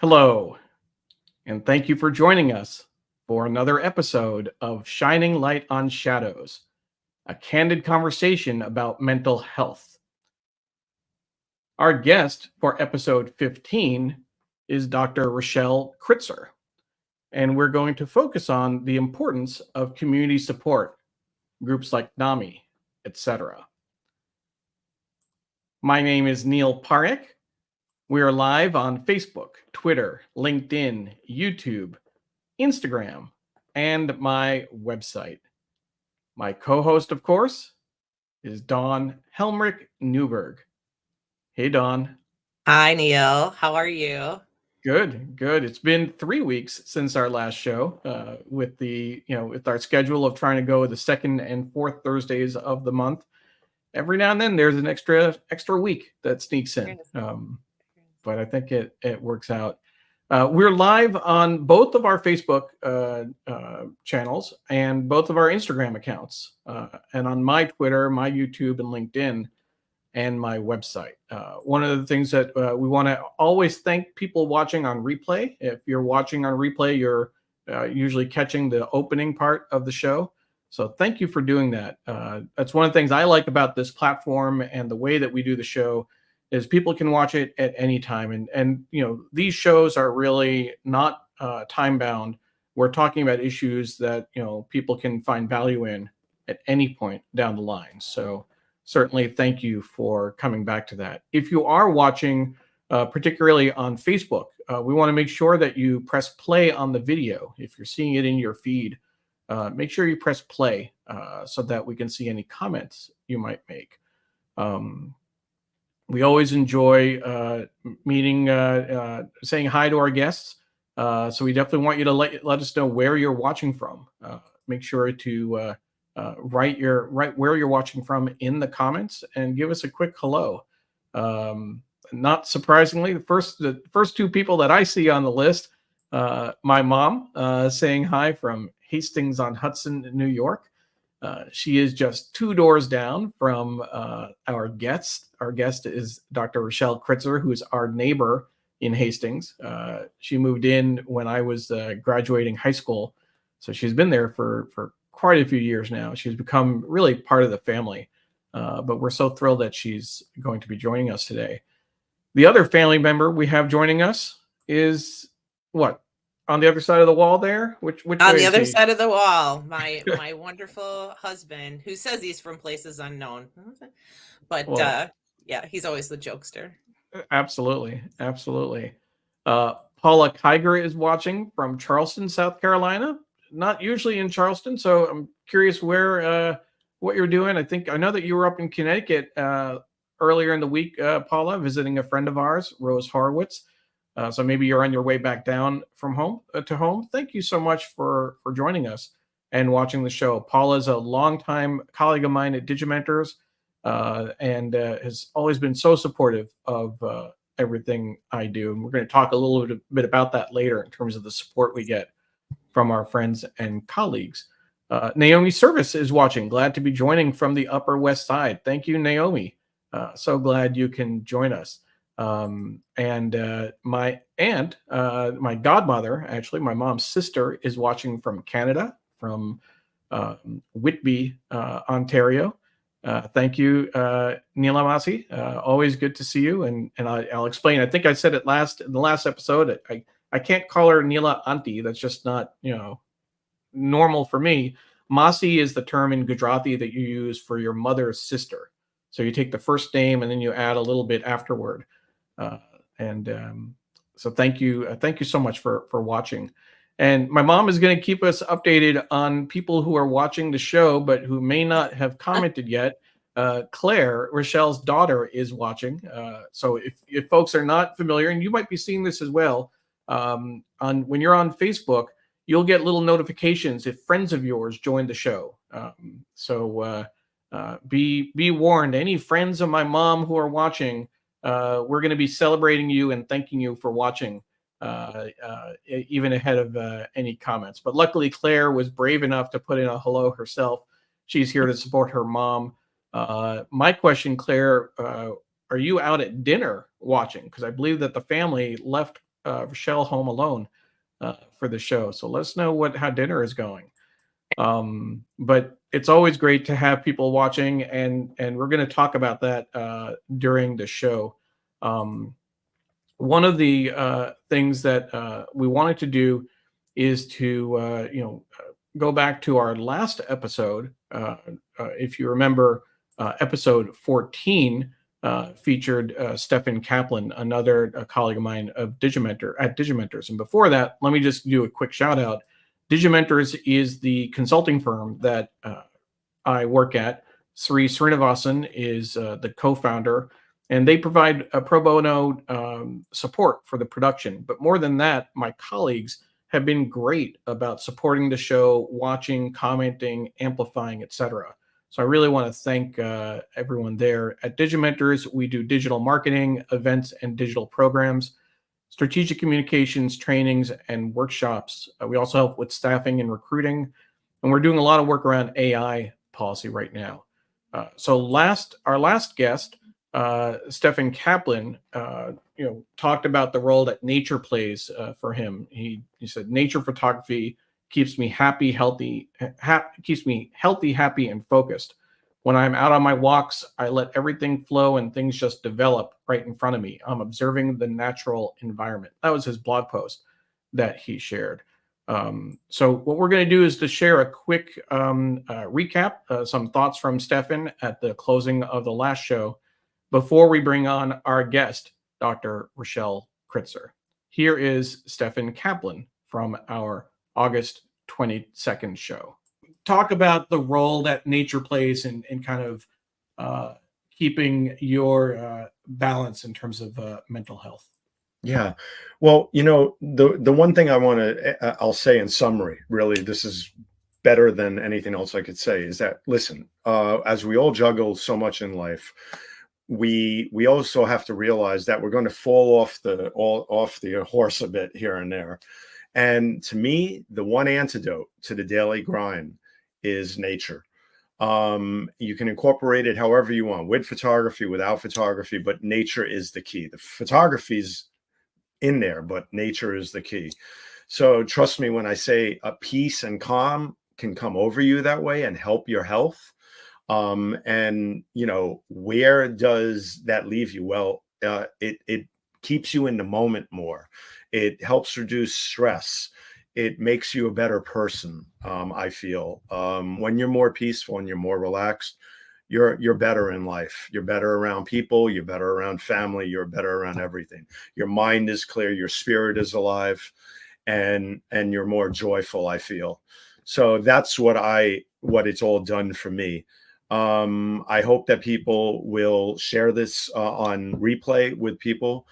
Hello, and thank you for joining us for another episode of Shining Light on Shadows, a candid conversation about mental health. Our guest for episode 15 is Dr. Rochelle Kritzer, and we're going to focus on the importance of community support, groups like NAMI, etc. My name is Neil Parekh. We are live on Facebook, Twitter, LinkedIn, YouTube, Instagram, and my website. My co-host, of course, is Dawn Helmrich Newberg. Hey, Dawn. Hi, Neil. How are you? Good, good. It's been 3 weeks since our last show. With our schedule of trying to go the second and fourth Thursdays of the month. Every now and then, there's an extra week that sneaks in, but I think it works out. We're live on both of our Facebook channels and both of our Instagram accounts, and on my Twitter, my YouTube, and LinkedIn, and my website. One of the things that we want to always thank people watching on replay. If you're watching on replay, you're usually catching the opening part of the show. So thank you for doing that. That's one of the things I like about this platform and the way that we do the show is people can watch it at any time. And these shows are really not time bound. We're talking about issues that, people can find value in at any point down the line. So certainly thank you for coming back to that. If you are watching, particularly on Facebook, we want to make sure that you press play on the video. If you're seeing it in your feed, make sure you press play so that we can see any comments you might make. We always enjoy saying hi to our guests. So we definitely want you to let us know where you're watching from. Make sure to write where you're watching from in the comments and give us a quick hello. Not surprisingly, the first two people that I see on the list, my mom saying hi from Hastings on Hudson, New York. She is just 2 doors down from our guest. Our guest is Dr. Rochelle Kritzer, who is our neighbor in Hastings. She moved in when I was graduating high school, so she's been there for quite a few years now. She's become really part of the family, but we're so thrilled that she's going to be joining us today. The other family member we have joining us is what? On the other side of the wall there? Which on the other side of the wall, my wonderful husband, who says he's from places unknown, but yeah, he's always the jokester. Absolutely. Paula Kiger is watching from Charleston, South Carolina. Not usually in Charleston, so I'm curious what you're doing. I know that you were up in Connecticut earlier in the week, Paula, visiting a friend of ours, Rose Horowitz. So maybe you're on your way back down from home to home. Thank you so much for joining us and watching the show. Paula is a longtime colleague of mine at Digimentors and has always been so supportive of everything I do. And we're going to talk a little bit about that later in terms of the support we get from our friends and colleagues. Naomi Service is watching. Glad to be joining from the Upper West Side. Thank you, Naomi. So glad you can join us. And my aunt, my godmother, actually, my mom's sister, is watching from Canada, from Whitby, Ontario. Thank you, Neela Masi. Always good to see you. And I'll explain. I think I said it in the last episode. I can't call her Neela Auntie. That's just not, normal for me. Masi is the term in Gujarati that you use for your mother's sister. So you take the first name and then you add a little bit afterward. So thank you so much for watching. And my mom is going to keep us updated on people who are watching the show but who may not have commented yet. Claire, Rochelle's daughter, is watching. So if folks are not familiar, and you might be seeing this as well, when you're on Facebook, you'll get little notifications if friends of yours join the show. So be warned, any friends of my mom who are watching, we're going to be celebrating you and thanking you for watching, even ahead of any comments. But luckily, Claire was brave enough to put in a hello herself. She's here to support her mom. My question, Claire, are you out at dinner watching? Because I believe that the family left Rochelle home alone for the show. So let us know how dinner is going. But it's always great to have people watching, and we're going to talk about that during the show. One of the things that we wanted to do is to go back to our last episode. If you remember, episode 14 featured Stefan Kaplan, another colleague of mine at Digimentors. And before that, let me just do a quick shout out. Digimentors is the consulting firm that I work at. Sri Srinivasan is the co-founder, and they provide a pro bono support for the production. But more than that, my colleagues have been great about supporting the show, watching, commenting, amplifying, etc. So I really want to thank everyone there. At Digimentors, we do digital marketing, events, and digital programs, strategic communications, trainings, and workshops. We also help with staffing and recruiting, and we're doing a lot of work around AI policy right now. Our last guest, Stefan Kaplan, talked about the role that nature plays for him. He said, "Nature photography keeps me happy, happy, and focused. When I'm out on my walks, I let everything flow and things just develop right in front of me. I'm observing the natural environment." That was his blog post that he shared. So what we're going to do is to share a quick recap, some thoughts from Stefan at the closing of the last show before we bring on our guest, Dr. Rochelle Kritzer. Here is Stefan Kaplan from our August 22nd show. Talk about the role that nature plays in kind of keeping your balance in terms of mental health. Yeah. Well, the one thing I'll say in summary, really, this is better than anything else I could say, is that, listen, as we all juggle so much in life, we also have to realize that we're going to fall off the horse a bit here and there. And to me, the one antidote to the daily grind is nature. You can incorporate it however you want, with photography, without photography, but nature is the key. The photography's in there, but nature is the key. So trust me when I say a peace and calm can come over you that way and help your health. And where does that leave you? Well, it keeps you in the moment more. It helps reduce stress. It makes you a better person. I feel when you're more peaceful and you're more relaxed, you're better in life. You're better around people. You're better around family. You're better around everything. Your mind is clear. Your spirit is alive, and you're more joyful, I feel. So that's what it's all done for me. I hope that people will share this on replay with people,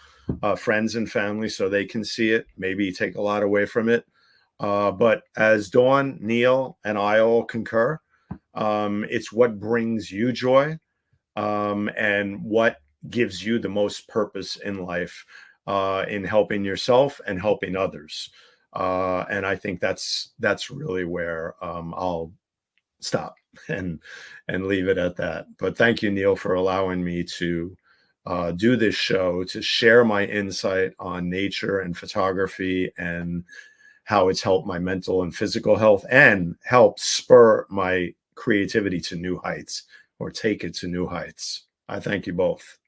friends and family, so they can see it, maybe take a lot away from it. But as Dawn, Neil, and I all concur, it's what brings you joy, and what gives you the most purpose in life, in helping yourself and helping others. And I think that's really where I'll stop and leave it at that. But thank you, Neil, for allowing me to do this show, to share my insight on nature and photography and how it's helped my mental and physical health and helped spur my creativity to new heights, or take it to new heights. I thank you both.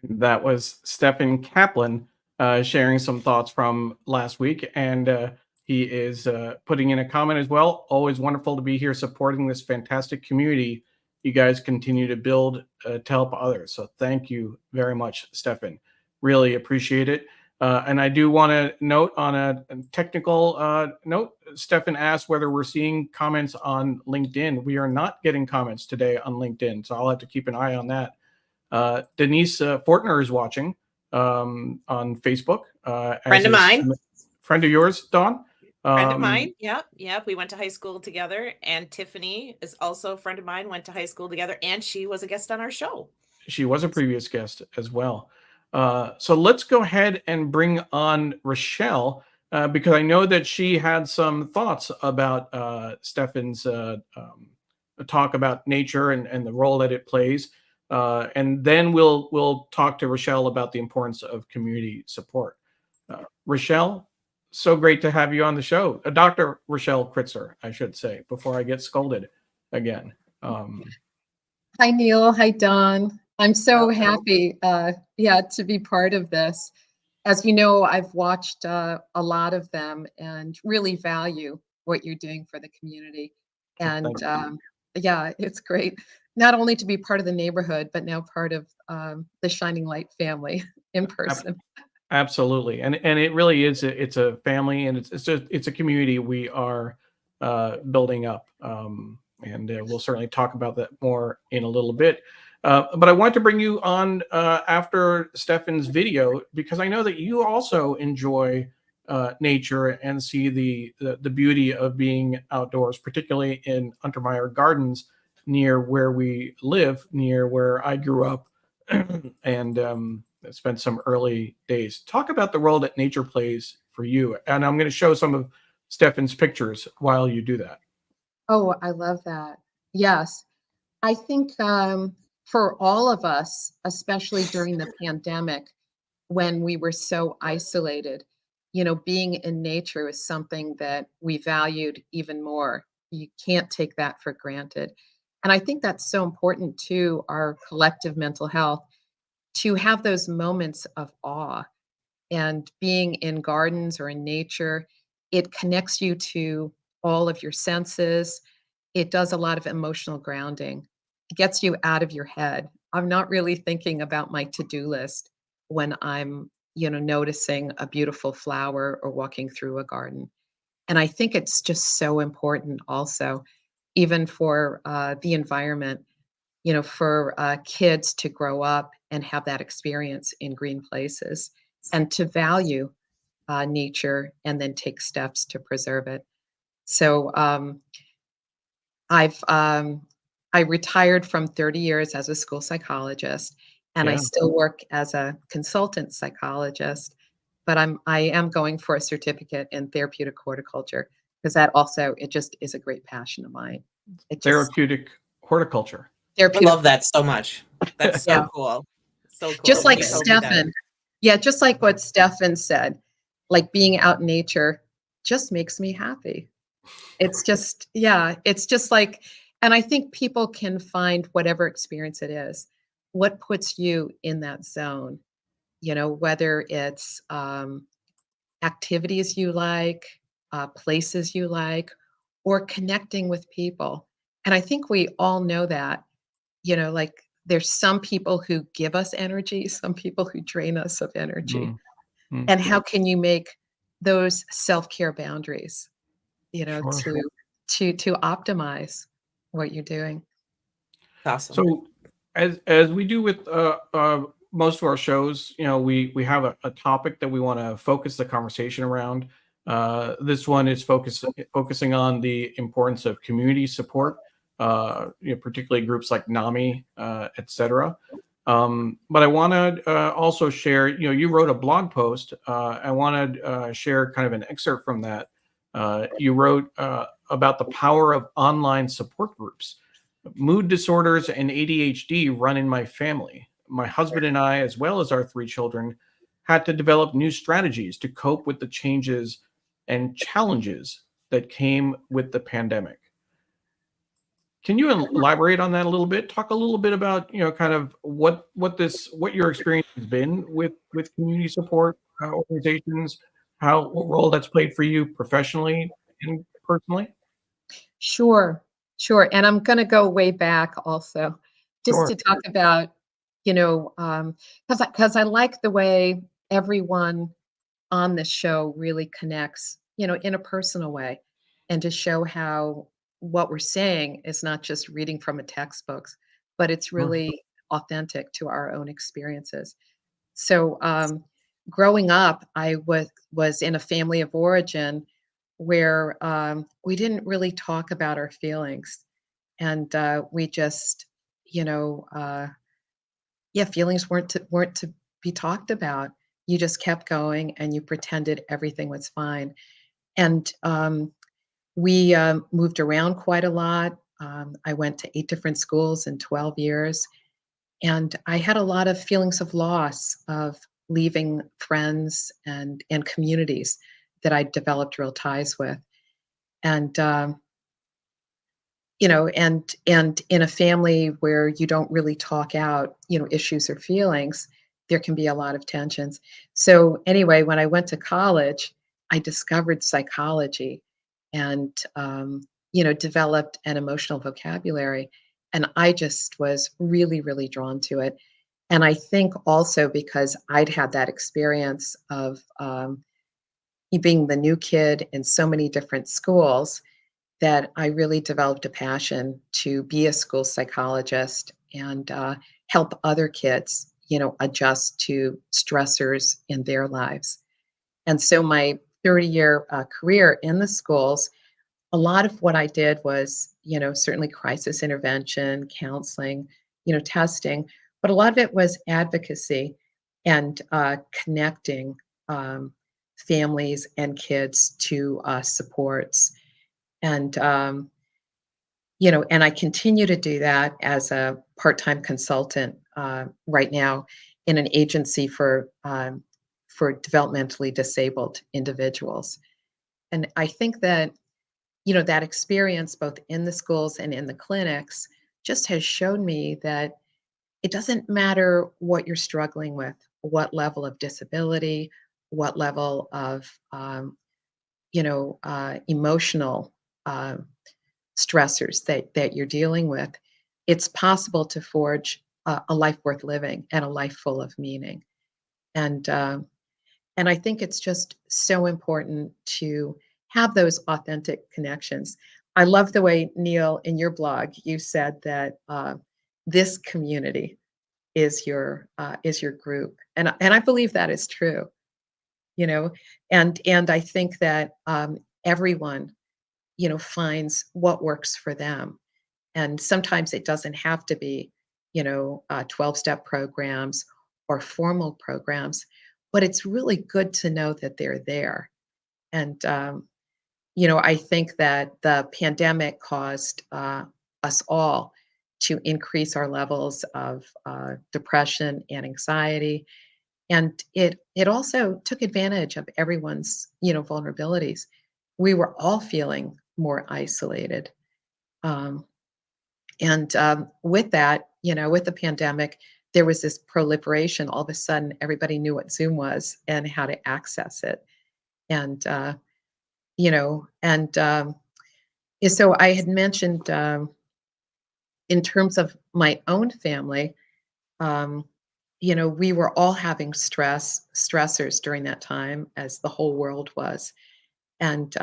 That was Stefan Kaplan sharing some thoughts from last week, and he is putting in a comment as well. Always wonderful to be here supporting this fantastic community you guys continue to build to help others. So thank you very much, Stefan. Really appreciate it. And I do want to note on a technical note, Stefan asked whether we're seeing comments on LinkedIn. We are not getting comments today on LinkedIn, so I'll have to keep an eye on that. Denise Fortner is watching on Facebook. Friend of mine. Friend of yours, Dawn? Friend of mine. Yeah. We went to high school together. And Tiffany is also a friend of mine, went to high school together, and she was a guest on our show. She was a previous guest as well. So let's go ahead and bring on Rochelle, because I know that she had some thoughts about Stefan's talk about nature and the role that it plays. and then we'll talk to Rochelle about the importance of community support. Rochelle, so great to have you on the show. Dr. Rochelle Kritzer, I should say, before I get scolded again. Hi, Neil. Hi, Don. I'm so happy, to be part of this. As you know, I've watched a lot of them and really value what you're doing for the community. And it's great not only to be part of the neighborhood, but now part of the Shining Light family in person. Absolutely, and it really is. It's a family, and it's a community we are building up, and we'll certainly talk about that more in a little bit. But I want to bring you on after Stefan's video because I know that you also enjoy nature and see the beauty of being outdoors, particularly in Untermeyer Gardens, near where we live, near where I grew up, and spent some early days. Talk about the role that nature plays for you. And I'm going to show some of Stefan's pictures while you do that. Oh, I love that. Yes. I think for all of us, especially during the pandemic, when we were so isolated, being in nature is something that we valued even more. You can't take that for granted. And I think that's so important to our collective mental health, to have those moments of awe. And being in gardens or in nature, it connects you to all of your senses. It does a lot of emotional grounding. It gets you out of your head. I'm not really thinking about my to-do list when I'm, noticing a beautiful flower or walking through a garden. And I think it's just so important also, even for the environment, for kids to grow up and have that experience in green places and to value nature and then take steps to preserve it. So I retired from 30 years as a school psychologist, and I Yeah. still work as a consultant psychologist, but I am going for a certificate in therapeutic horticulture because it just is a great passion of mine. Therapeutic horticulture. I love that so much. That's so cool. So cool. Just like You told me that. Stefan. Yeah, just like what Stefan said, like being out in nature just makes me happy. It's just like, and I think people can find whatever experience it is, what puts you in that zone, whether it's activities you like, places you like, or connecting with people. And I think we all know that, like there's some people who give us energy, some people who drain us of energy. And how can you make those self-care boundaries, Sure. to optimize what you're doing? Awesome. So as we do with most of our shows, we have a topic that we want to focus the conversation around. This one is focusing on the importance of community support, particularly groups like NAMI, et cetera. But I want to also share, you wrote a blog post. I want to share kind of an excerpt from that. You wrote about the power of online support groups. Mood disorders and ADHD run in my family. My husband and I, as well as our 3 children, had to develop new strategies to cope with the changes and challenges that came with the pandemic. Can you elaborate on that a little bit? Talk a little bit about, kind of what your experience has been with community support organizations, what role that's played for you professionally and personally? Sure. And I'm going to go way back also, just Sure. to talk about, because I like the way everyone on the show really connects, in a personal way, and to show how what we're saying is not just reading from a textbook, but it's Sure. really authentic to our own experiences. So growing up, I was in a family of origin where we didn't really talk about our feelings, and we just, feelings weren't to be talked about. You just kept going, and you pretended everything was fine. And we moved around quite a lot. I went to 8 different schools in 12 years, And I had a lot of feelings of loss of leaving friends and communities that I developed real ties with. And and in a family where you don't really talk out, issues or feelings, there can be a lot of tensions. So anyway, when I went to college, I discovered psychology and developed an emotional vocabulary. And I just was really, really drawn to it. And I think also because I'd had that experience of being the new kid in so many different schools, that I really developed a passion to be a school psychologist and help other kids, adjust to stressors in their lives. And so my 30-year career in the schools, a lot of what I did was, certainly crisis intervention, counseling, testing, but a lot of it was advocacy and connecting families and kids to supports. And and I continue to do that as a part-time consultant right now in an agency for developmentally disabled individuals. And I think that that experience both in the schools and in the clinics just has shown me that it doesn't matter what you're struggling with, what level of disability, what level of emotional stressors that you're dealing with. It's possible to forge a life worth living and a life full of meaning. And I think it's just so important to have those authentic connections. I love the way, Neil, in your blog, you said that this community is your group, and I believe that is true. And I think that everyone finds what works for them, and sometimes it doesn't have to be 12-step programs or formal programs, but it's really good to know that they're there. And I think that the pandemic caused us all to increase our levels of depression and anxiety. And it also took advantage of everyone's, vulnerabilities. We were all feeling more isolated. And with that, with the pandemic, there was this proliferation. All of a sudden, everybody knew what Zoom was and how to access it. And, so I had mentioned in terms of my own family, we were all having stressors during that time, as the whole world was. And,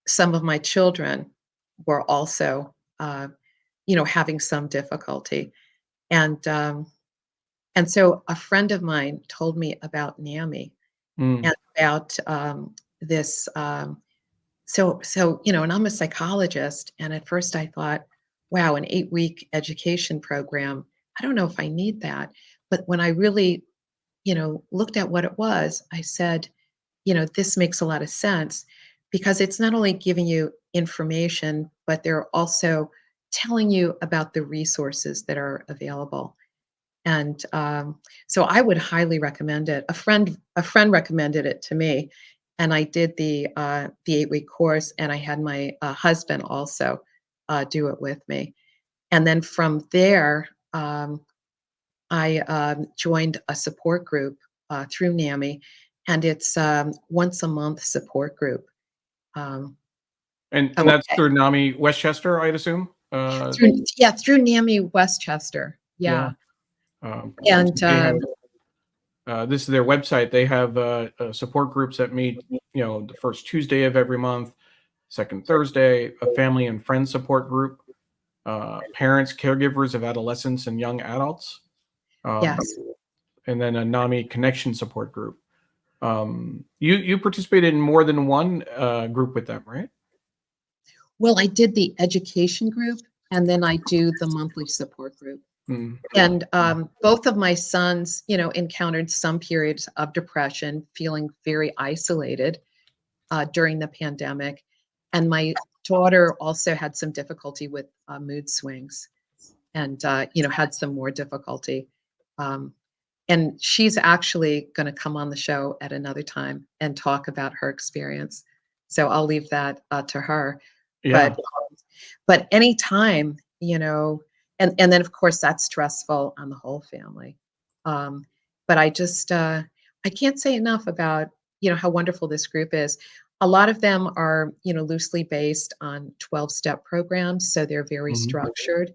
some of my children were also, having some difficulty. And so a friend of mine told me about NAMI and about this. And I'm a psychologist. And at first I thought, wow, an 8-week education program, I don't know if I need that. But when I really, looked at what it was, I said, this makes a lot of sense, because it's not only giving you information, but they're also telling you about the resources that are available. And so I would highly recommend it. A friend recommended it to me, and I did the 8-week course, and I had my husband also do it with me. And then from there, I joined a support group through NAMI, and it's once a month support group. And that's through NAMI Westchester, I'd assume? Through NAMI Westchester. Yeah. And this is their website. They have support groups that meet, the first Tuesday of every month, second Thursday, a family and friends support group, parents, caregivers of adolescents and young adults. Yes. And then a NAMI connection support group. You participated in more than one group with them, right? Well, I did the education group, and then I do the monthly support group. And both of my sons, encountered some periods of depression, feeling very isolated during the pandemic. And my daughter also had some difficulty with mood swings. and had some more difficulty. And she's actually going to come on the show at another time and talk about her experience. So I'll leave that to her. Yeah. But anytime, and then of course that's stressful on the whole family. But I just I can't say enough about how wonderful this group is. A lot of them are loosely based on 12-step programs, so they're very structured,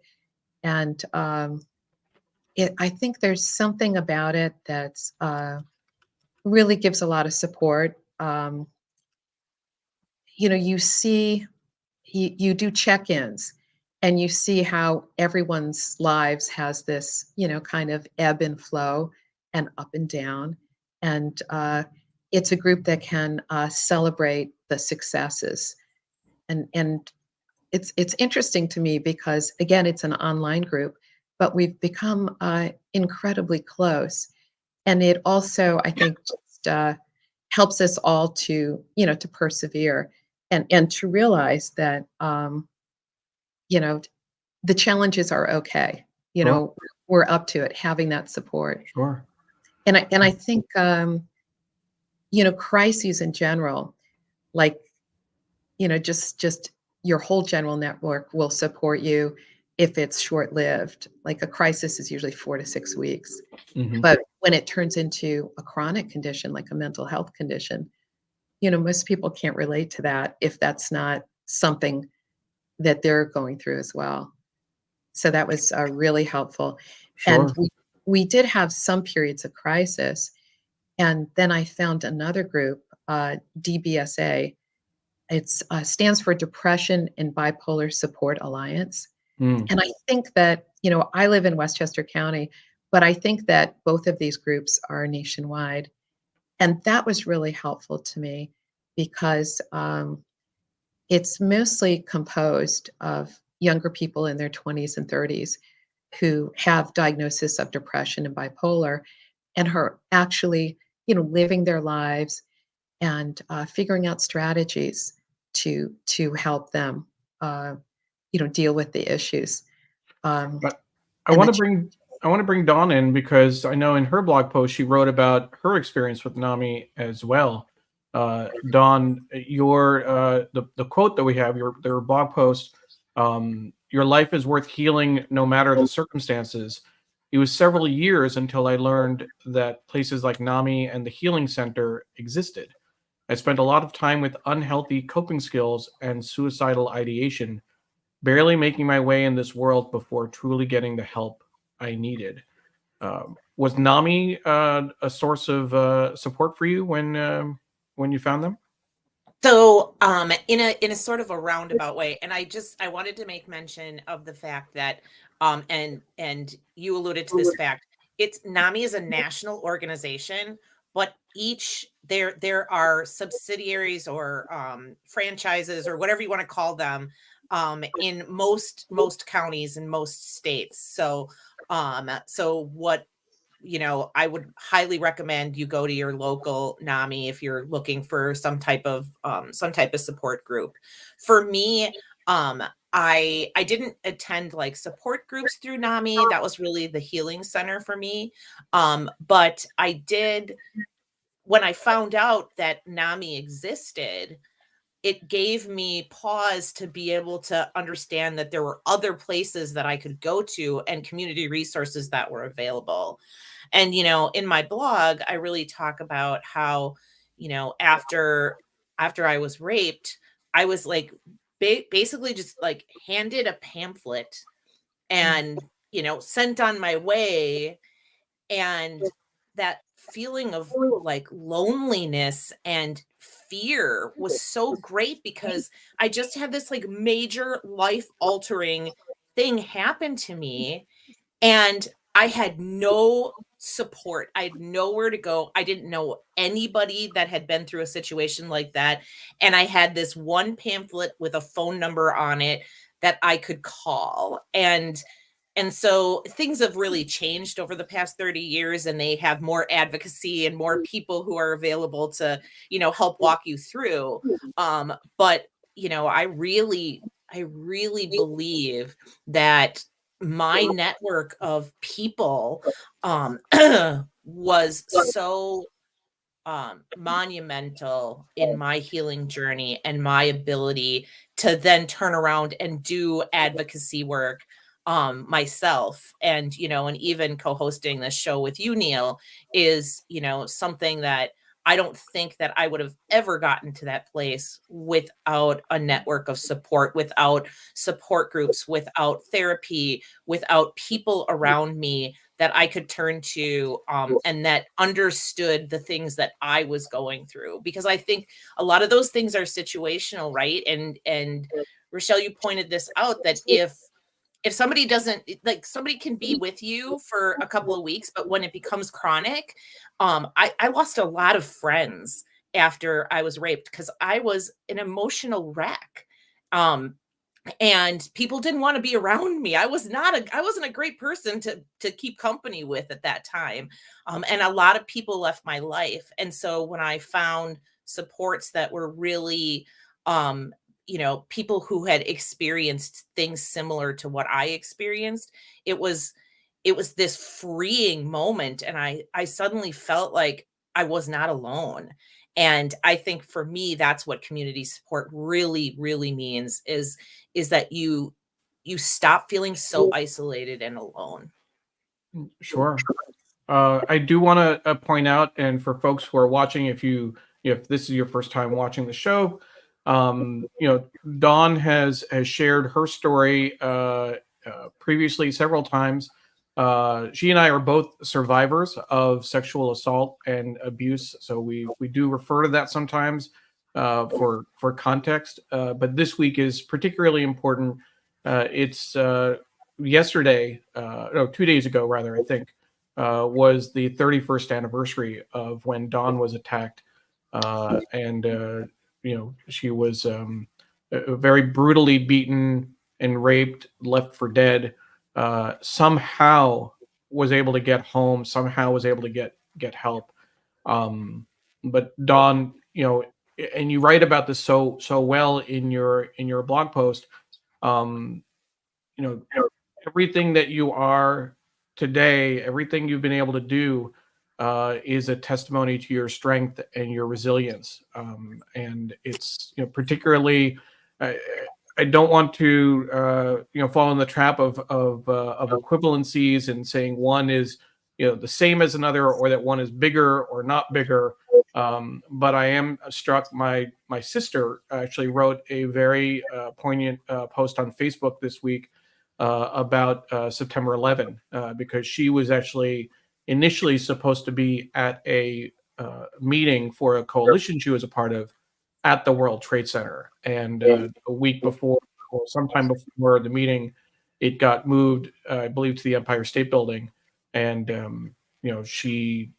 and I think there's something about it that's really gives a lot of support. You see, you do check-ins, and you see how everyone's lives has this, kind of ebb and flow and up and down. And it's a group that can celebrate the successes. And it's interesting to me because, again, it's an online group, but we've become incredibly close. And it also, I think, just helps us all to, to persevere and to realize that, the challenges are okay. Sure. We're up to it, having that support. Sure. And I think, crises in general, like, just your whole general network will support you if it's short-lived. Like a crisis is usually 4 to 6 weeks. But when it turns into a chronic condition, like a mental health condition, most people can't relate to that if that's not something that they're going through as well. So that was really helpful. Sure. And we did have some periods of crisis. And then I found another group, DBSA. It stands for Depression and Bipolar Support Alliance. And I think that, I live in Westchester County, but I think that both of these groups are nationwide. And that was really helpful to me because it's mostly composed of younger people in their 20s and 30s who have diagnosis of depression and bipolar and are actually, living their lives and figuring out strategies to help them, deal with the issues. But I want to bring Dawn in because I know in her blog post she wrote about her experience with NAMI as well. Dawn, your the quote that we have, their blog post, your life is worth healing no matter the circumstances. It was several years until I learned that places like NAMI and the Healing Center existed. I spent a lot of time with unhealthy coping skills and suicidal ideation, barely making my way in this world before truly getting the help I needed. Was NAMI a source of support for you when you found them? So, in a sort of a roundabout way, and I wanted to make mention of the fact that, and you alluded to this fact, NAMI is a national organization, but there are subsidiaries or franchises or whatever you want to call them, in most counties and most states. So, what I would highly recommend you go to your local NAMI if you're looking for some type of support group. For me, I didn't attend like support groups through NAMI. That was really the Healing Center for me. But I did, when I found out that NAMI existed, it gave me pause to be able to understand that there were other places that I could go to and community resources that were available. And, in my blog, I really talk about how, after I was raped, I was like, basically just like handed a pamphlet and, sent on my way. And that feeling of like loneliness and fear was so great because I just had this like major life altering thing happen to me. And I had no support. I had nowhere to go. I didn't know anybody that had been through a situation like that. And I had this one pamphlet with a phone number on it that I could call. And so things have really changed over the past 30 years, and they have more advocacy and more people who are available to, help walk you through. But, I really believe that my network of people was so monumental in my healing journey and my ability to then turn around and do advocacy work myself. And and even co-hosting this show with you, Neil, is something that I don't think that I would have ever gotten to that place without a network of support, without support groups, without therapy, without people around me that I could turn to, and that understood the things that I was going through. Because I think a lot of those things are situational, right? And Rochelle, you pointed this out, that if somebody doesn't, like, somebody can be with you for a couple of weeks, but when it becomes chronic, I lost a lot of friends after I was raped because I was an emotional wreck. And people didn't want to be around me. I wasn't a great person to keep company with at that time. And a lot of people left my life. And so when I found supports that were really, people who had experienced things similar to what I experienced, it was this freeing moment. And I suddenly felt like I was not alone. And I think for me, that's what community support really, really means, is that you stop feeling so isolated and alone. Sure. I do want to point out, and for folks who are watching, if this is your first time watching the show, Dawn has shared her story previously several times. She and I are both survivors of sexual assault and abuse, so we do refer to that sometimes for context. But this week is particularly important. It's yesterday, no, 2 days ago, rather, I think, was the 31st anniversary of when Dawn was attacked, and she was very brutally beaten and raped, left for dead. Somehow was able to get home, somehow was able to get help. But Dawn, and you write about this so well in your blog post. Um, you know, everything that you are today, everything you've been able to do, is a testimony to your strength and your resilience. And it's particularly. I don't want to fall in the trap of equivalencies and saying one is the same as another, or that one is bigger or not bigger. But I am struck. My sister actually wrote a very poignant post on Facebook this week about September 11, because she was actually initially supposed to be at a meeting for a coalition she was a part of at the World Trade Center. And a week before, or sometime before the meeting, it got moved, I believe, to the Empire State Building. And, she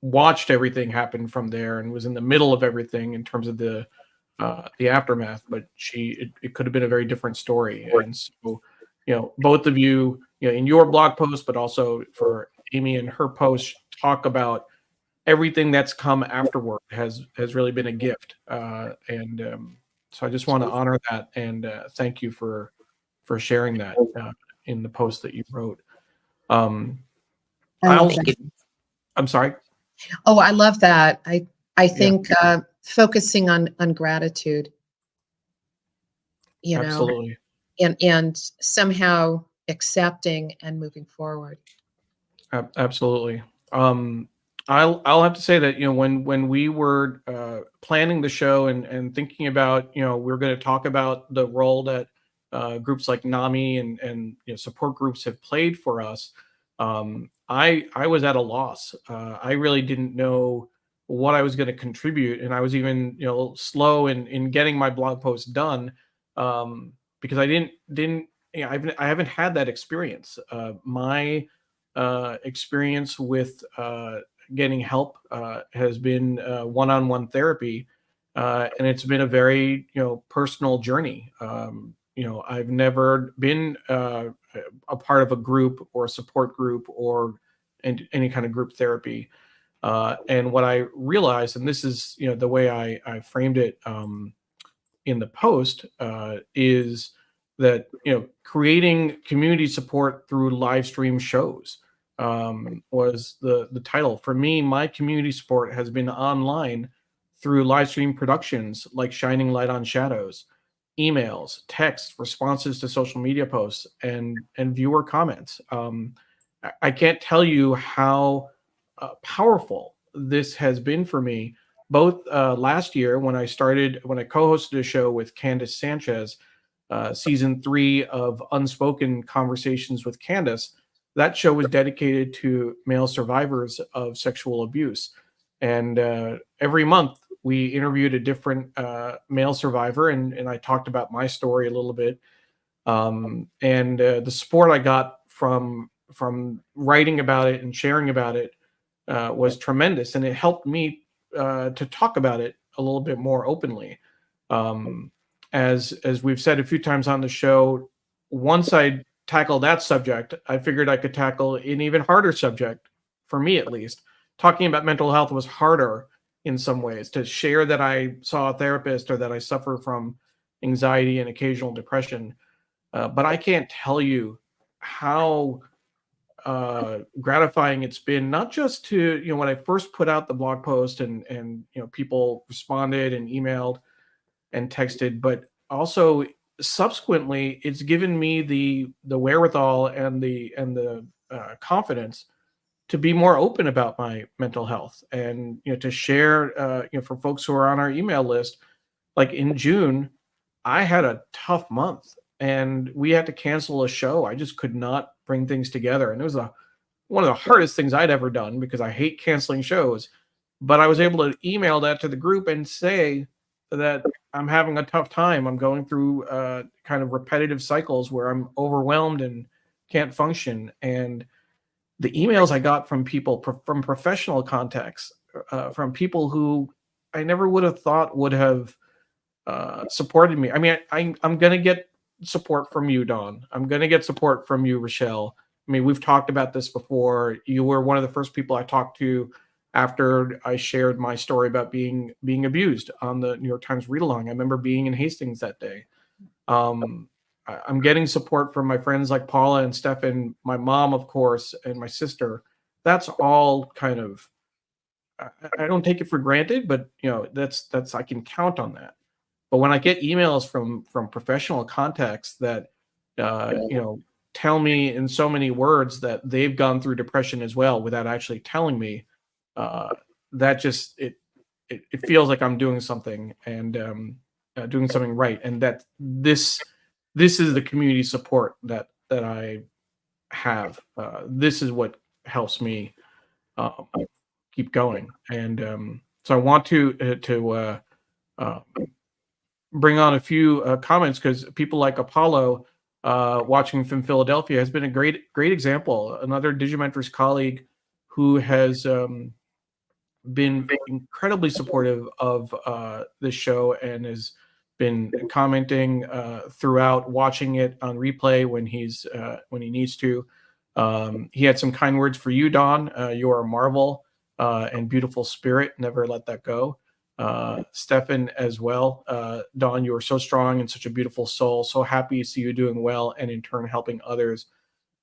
watched everything happen from there and was in the middle of everything in terms of the aftermath. But it could have been a very different story. And so, both of you, in your blog post, but also for Amy and her post, talk about everything that's come afterward has really been a gift. And so I just want to honor that and thank you for sharing that in the post that you wrote. I'm sorry. Oh, I love that. I think focusing on gratitude, Absolutely. and somehow accepting and moving forward. Absolutely. I'll have to say that when we were planning the show and thinking about we're going to talk about the role that groups like NAMI and support groups have played for us, I was at a loss. I really didn't know what I was going to contribute, and I was even slow in getting my blog post done, because I didn't I haven't had that experience. My experience with getting help has been one-on-one therapy, and it's been a very personal journey. I've never been a part of a group or a support group or any kind of group therapy. And what I realized, and this is the way I framed it in the post, is that, creating community support through live stream shows was the title. For me, my community support has been online through live stream productions like Shining Light on Shadows, emails, text, responses to social media posts, and viewer comments. I can't tell you how powerful this has been for me. Both last year when I co-hosted a show with Candace Sanchez, season 3 of Unspoken Conversations with Candace. That show was dedicated to male survivors of sexual abuse. And every month we interviewed a different male survivor, and I talked about my story a little bit. And the support I got from writing about it and sharing about it was tremendous. And it helped me to talk about it a little bit more openly. As we've said a few times on the show, once I tackled that subject, I figured I could tackle an even harder subject, for me at least. Talking about mental health was harder in some ways. To share that I saw a therapist or that I suffer from anxiety and occasional depression. But I can't tell you how gratifying it's been, not just to, when I first put out the blog post and people responded and emailed and texted, but also subsequently it's given me the wherewithal and the confidence to be more open about my mental health, and to share for folks who are on our email list. Like in June, I had a tough month and we had to cancel a show. I just could not bring things together, and it was one of the hardest things I'd ever done because I hate canceling shows. But I was able to email that to the group and say that I'm having a tough time. I'm going through kind of repetitive cycles where I'm overwhelmed and can't function. And the emails I got from people from professional contacts, from people who I never would have thought would have supported me. I mean, I'm going to get support from you, Dawn. I'm going to get support from you, Rochelle. I mean, we've talked about this before. You were one of the first people I talked to after I shared my story about being abused on the New York Times read along. I remember being in Hastings that day. I'm getting support from my friends like Paula and Stefan, my mom, of course, and my sister. That's all kind of, I don't take it for granted, but that's I can count on that. But when I get emails from professional contacts that tell me in so many words that they've gone through depression as well without actually telling me, that just it feels like I'm doing something, and doing something right, and that this is the community support that I have. This is what helps me keep going, and so I want to bring on a few comments, because people like Apollo, watching from Philadelphia, has been a great example. Another Digimentor's colleague who has been incredibly supportive of this show and has been commenting throughout, watching it on replay when he needs to. He had some kind words for you, Dawn. You are a marvel and beautiful spirit. Never let that go. Stefan as well. Dawn, you are so strong and such a beautiful soul. So happy to see you doing well, and in turn helping others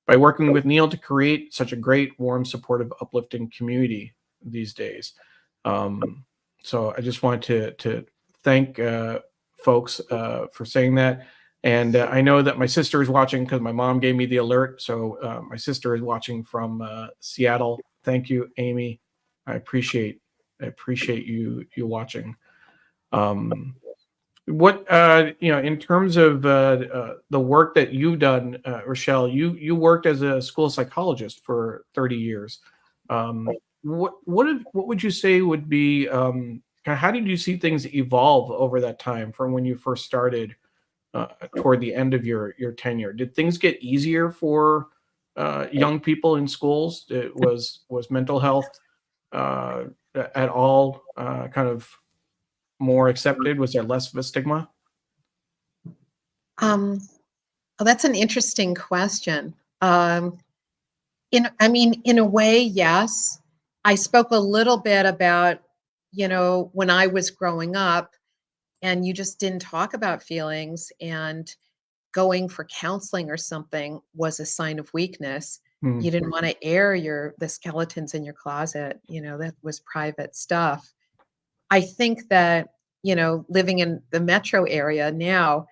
by working with Neil to create such a great, warm, supportive, uplifting community these days. So I just wanted to thank folks for saying that. And I know that my sister is watching because my mom gave me the alert. So my sister is watching from Seattle. Thank you, Amy. I appreciate you watching. What in terms of the work that you've done, Rochelle, you worked as a school psychologist for 30 years. What would you say would be how did you see things evolve over that time from when you first started toward the end of your tenure? Did things get easier for young people in schools? Was mental health at all kind of more accepted? Was there less of a stigma? Well, that's an interesting question. In a way, yes. I spoke a little bit about, when I was growing up and you just didn't talk about feelings, and going for counseling or something was a sign of weakness. Mm. You didn't want to air the skeletons in your closet, that was private stuff. I think that, living in the metro area now,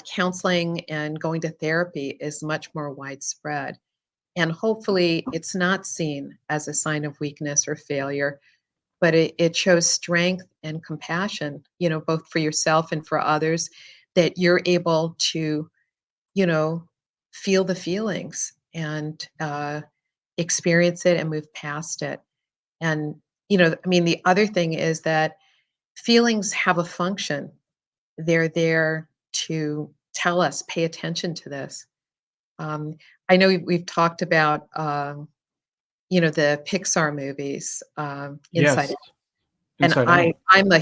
counseling and going to therapy is much more widespread. And hopefully it's not seen as a sign of weakness or failure, but it shows strength and compassion, both for yourself and for others, that you're able to, feel the feelings and experience it and move past it. And, the other thing is that feelings have a function. They're there to tell us, pay attention to this. I know we've talked about, the Pixar movies, Inside Yes. Out, and Inside Out. I'm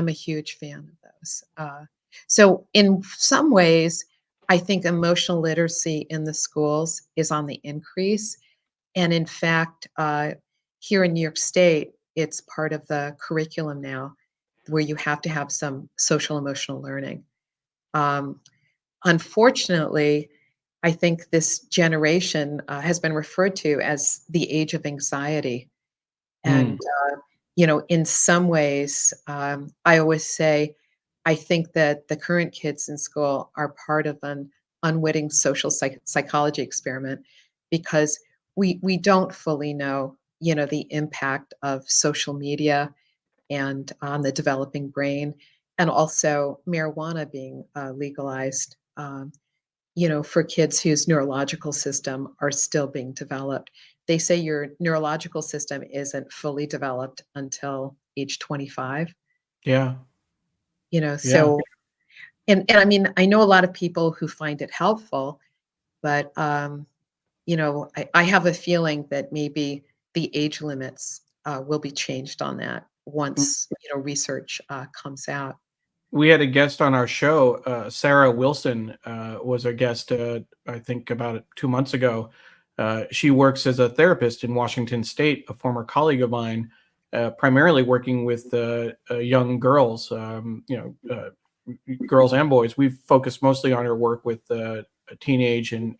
a huge fan of those. So in some ways, I think emotional literacy in the schools is on the increase, and in fact, here in New York State, it's part of the curriculum now, where you have to have some social emotional learning. Um, Unfortunately, I think this generation has been referred to as the age of anxiety. Mm. And, in some ways, I always say, I think that the current kids in school are part of an unwitting social psychology experiment, because we don't fully know, the impact of social media and on the developing brain, and also marijuana being legalized. For kids whose neurological system are still being developed. They say your neurological system isn't fully developed until age 25, Yeah. Yeah. so, and I mean, I know a lot of people who find it helpful, but, I have a feeling that maybe the age limits will be changed on that once, research comes out. We had a guest on our show, Sarah Wilson, was our guest, I think about 2 months ago. She works as a therapist in Washington State, a former colleague of mine, primarily working with young girls, girls and boys. We've focused mostly on her work with teenage and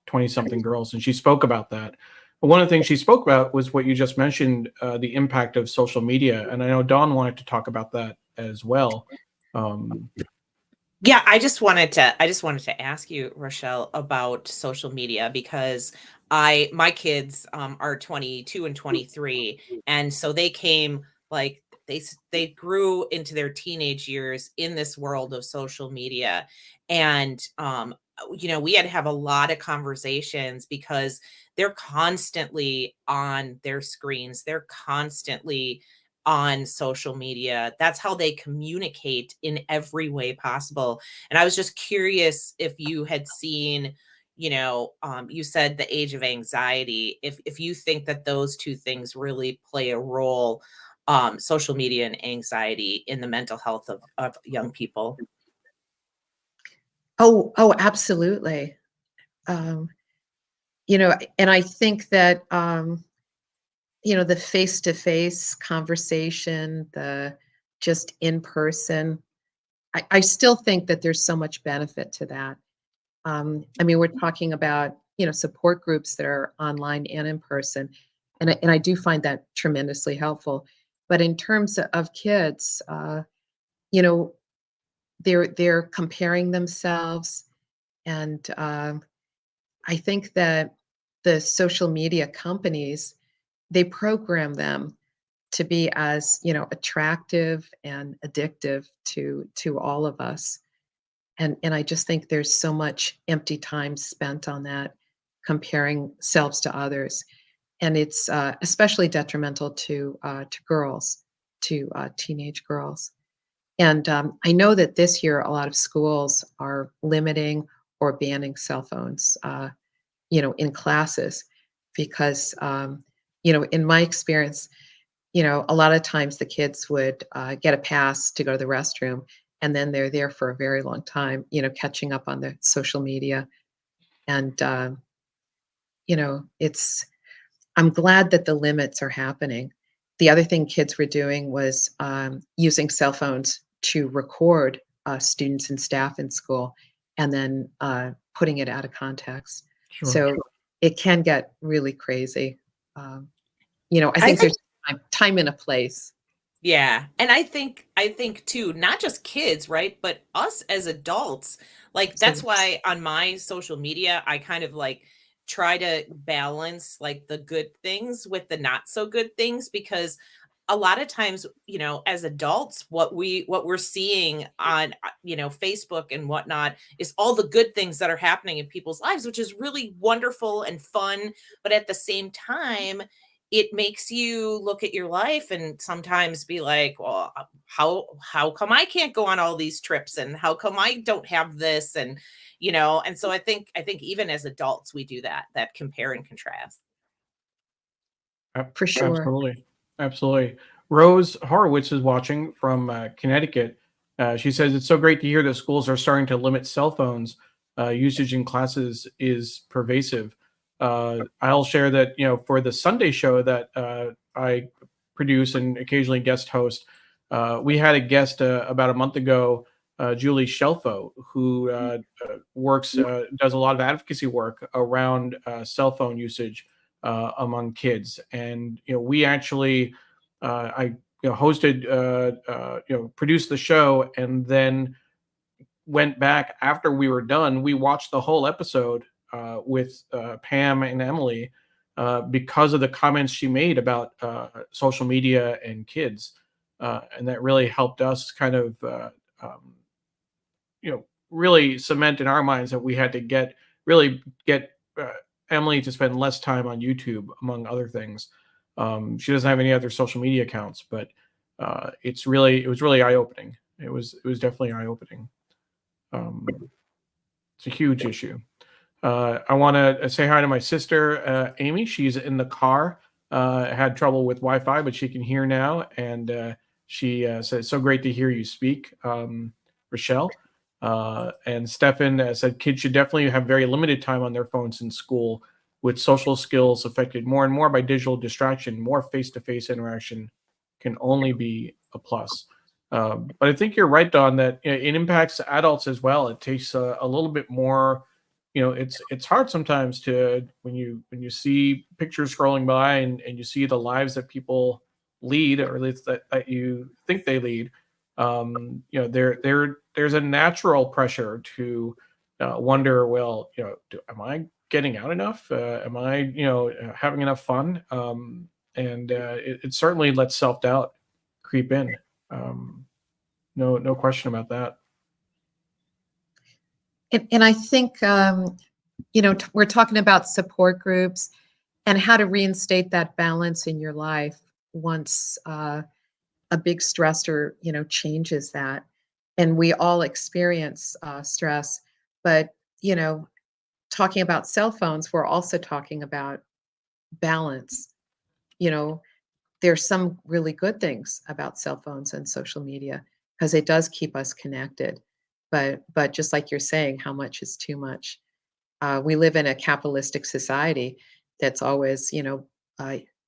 20-something girls, and she spoke about that. But one of the things she spoke about was what you just mentioned, the impact of social media, and I know Dawn wanted to talk about that as well. Yeah, I just wanted to ask you, Rochelle, about social media, because my kids are 22 and 23, and so they came, like, they grew into their teenage years in this world of social media. And we had to have a lot of conversations, because they're constantly on their screens, they're constantly on social media. That's how they communicate in every way possible. And I was just curious if you had seen, you said the age of anxiety, if you think that those two things really play a role, social media and anxiety, in the mental health of young people. Oh, absolutely. Um, and I think that, the face-to-face conversation, the just in person, I still think that there's so much benefit to that. I mean, we're talking about, support groups that are online and in person, and I do find that tremendously helpful. But in terms of kids, you know, they're comparing themselves, and I think that the social media companies, they program them to be as, attractive and addictive to all of us. And I just think there's so much empty time spent on that, comparing selves to others. And it's especially detrimental to girls, to teenage girls. And I know that this year a lot of schools are limiting or banning cell phones, in classes, because, in my experience, a lot of times the kids would get a pass to go to the restroom, and then they're there for a very long time, catching up on the social media. And, it's, I'm glad that the limits are happening. The other thing kids were doing was using cell phones to record students and staff in school. and then putting it out of context. Sure. So it can get really crazy. I I think think there's time and a place. Yeah. And I think too, not just kids, right? But us as adults, like that's Absolutely. why on my social media, I kind of like try to balance like the good things with the not so good things, because a lot of times, as adults, what we're seeing on, Facebook and whatnot is all the good things that are happening in people's lives, which is really wonderful and fun. But at the same time, it makes you look at your life and sometimes be like, well, how come I can't go on all these trips, and how come I don't have this, and and so I think even as adults we do that compare and contrast. For sure. Absolutely. Absolutely. Rose Horowitz is watching from Connecticut. She says it's so great to hear that schools are starting to limit cell phones. Usage in classes is pervasive. I'll share that, for the Sunday show that I produce and occasionally guest host, we had a guest about a month ago, Julie Shelfo, who does a lot of advocacy work around cell phone usage among kids. And we actually I hosted produced the show, and then went back after we were done. We watched the whole episode with Pam and Emily because of the comments she made about social media and kids, and that really helped us kind of really cement in our minds that we had to really get Emily to spend less time on YouTube, among other things. She doesn't have any other social media accounts, but it was really eye opening. It was definitely eye opening. It's a huge issue. I want to say hi to my sister, Amy. She's in the car. Had trouble with Wi-Fi, but she can hear now, and she said, "It's so great to hear you speak, Rochelle." And Stefan said kids should definitely have very limited time on their phones in school, with social skills affected more and more by digital distraction. More face-to-face interaction can only be a plus. But I think you're right, Don, that it impacts adults as well. It takes a little bit more. It's hard sometimes to when you see pictures scrolling by, and you see the lives that people lead, or at least that you think they lead. There's a natural pressure to wonder, well, am I getting out enough? Am I, having enough fun? And it certainly lets self-doubt creep in. No question about that. And I think, we're talking about support groups and how to reinstate that balance in your life once a big stressor, changes that. And we all experience stress, but, talking about cell phones, we're also talking about balance. You know, there's some really good things about cell phones and social media because it does keep us connected. But just like you're saying, how much is too much? We live in a capitalistic society that's always,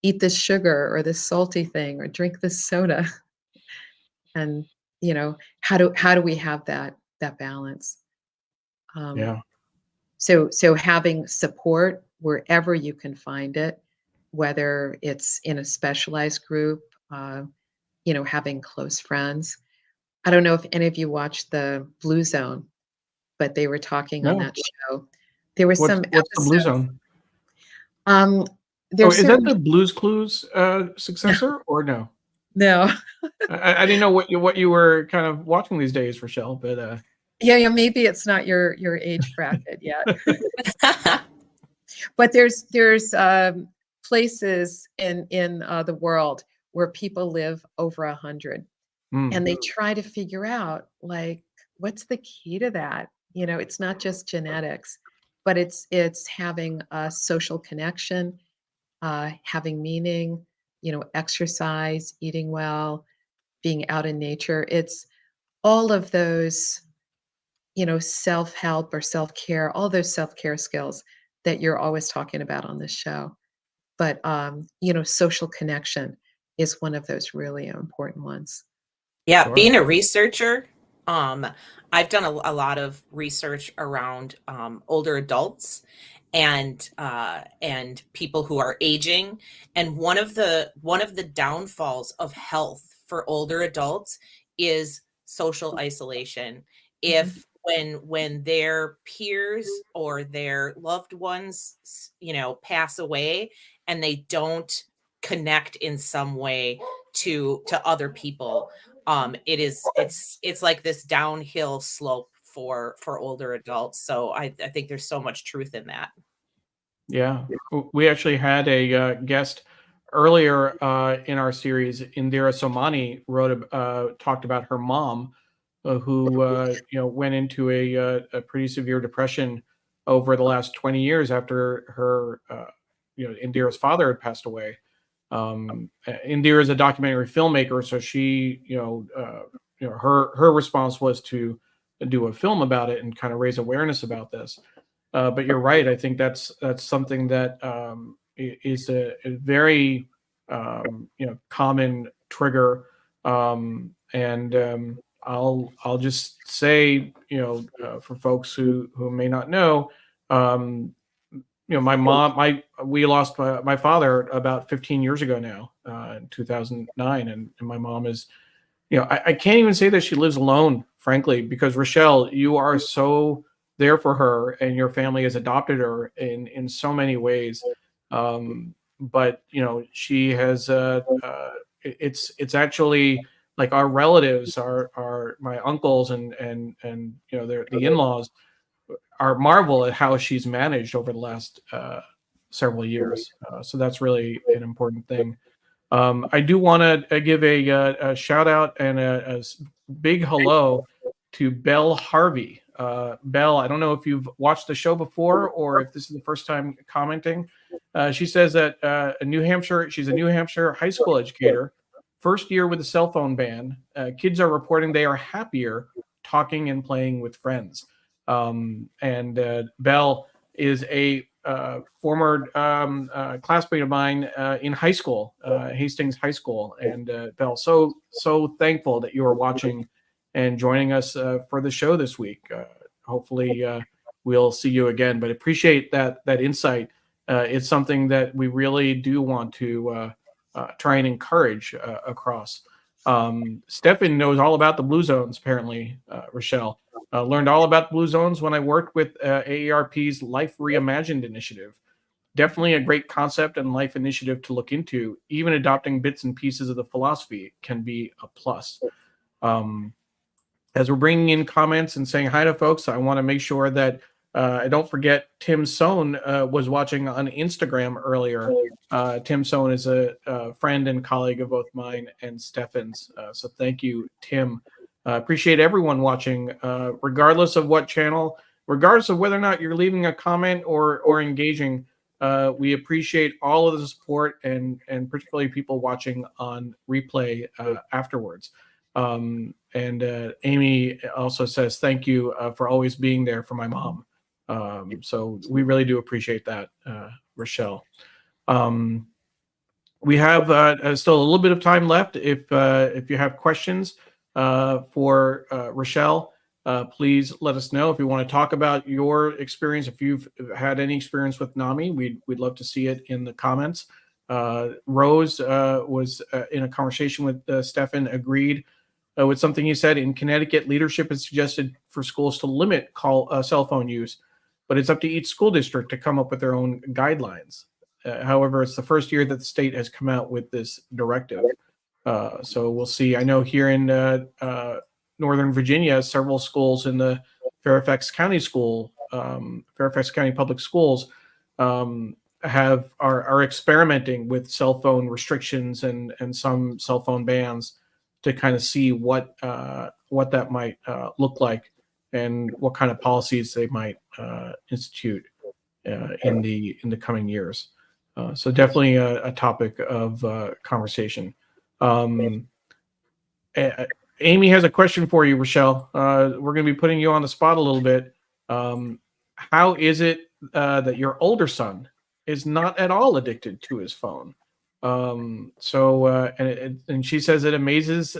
eat this sugar or this salty thing or drink this soda. And how do we have that balance? Yeah. So having support wherever you can find it, whether it's in a specialized group, having close friends. I don't know if any of you watched the Blue Zone, but they were talking on No. that show. There were some What's the Blue episodes. Zone? Oh, There's is that certain the Blues Clues successor, or no? no. I didn't know what you were kind of watching these days, Rochelle, but Yeah, maybe it's not your age bracket yet. But there's places in the world where people live over 100, and they try to figure out like what's the key to that. It's not just genetics, but it's having a social connection, having meaning, exercise, eating well, being out in nature. It's all of those, self-help or self-care, all those self-care skills that you're always talking about on this show. But social connection is one of those really important ones. Yeah, Sure. being a researcher, Um, I've done a lot of research around older adults and people who are aging, and one of the downfalls of health for older adults is social isolation. Mhm. If when their peers or their loved ones, pass away, and they don't connect in some way to other people, it's like this downhill slope for older adults. So I think there's so much truth in that. Yeah, we actually had a guest earlier in our series. Indira Somani talked about her mom, who went into a pretty severe depression over the last 20 years after her Indira's father had passed away. Indira is a documentary filmmaker, so she her response was to do a film about it and kind of raise awareness about this. But you're right. I think that's something that is a very common trigger, and I'll just say for folks who may not know, my mom, we lost my father about 15 years ago now, in 2009, and my mom is, I can't even say that she lives alone, frankly, because Rochelle, you are so there for her, and your family has adopted her in so many ways. But she has it's actually like our relatives, are my uncles and the in-laws are marvel at how she's managed over the last several years. So that's really an important thing. I do want to give a shout out and big hello to Belle Harvey. Belle, I don't know if you've watched the show before or if this is the first time commenting. She says that she's a New Hampshire high school educator, first year with a cell phone ban. Kids are reporting they are happier talking and playing with friends. And Belle is a former classmate of mine in high school, Hastings High School. And Belle, so thankful that you are watching and joining us for the show this week. Hopefully, we'll see you again. But appreciate that insight. It's something that we really do want to try and encourage across. Stefan knows all about the blue zones, apparently, Rochelle. Learned all about blue zones when I worked with AARP's Life Reimagined initiative. Definitely a great concept and life initiative to look into. Even adopting bits and pieces of the philosophy can be a plus. As we're bringing in comments and saying hi to folks, I want to make sure that I don't forget Tim Sohn was watching on Instagram earlier. Tim Sohn is a friend and colleague of both mine and Stefan's. So thank you, Tim. Appreciate everyone watching, regardless of what channel, regardless of whether or not you're leaving a comment or engaging. We appreciate all of the support and particularly people watching on replay afterwards. And Amy also says thank you for always being there for my mom. So we really do appreciate that, Rochelle. We have still a little bit of time left. If you have questions for Rochelle, please let us know. If you want to talk about your experience, if you've had any experience with NAMI, we'd love to see it in the comments. Rose was in a conversation with Stefan, agreed with something he said. In Connecticut, leadership has suggested for schools to limit cell phone use, but it's up to each school district to come up with their own guidelines. However, it's the first year that the state has come out with this directive. So we'll see. I know here in Northern Virginia, several schools in the Fairfax County Public Schools are experimenting with cell phone restrictions and some cell phone bans to kind of see what that might look like and what kind of policies they might institute in the coming years. So definitely a topic of conversation. Amy has a question for you, Rochelle. We're going to be putting you on the spot a little bit. How is it that your older son is not at all addicted to his phone? And she says it amazes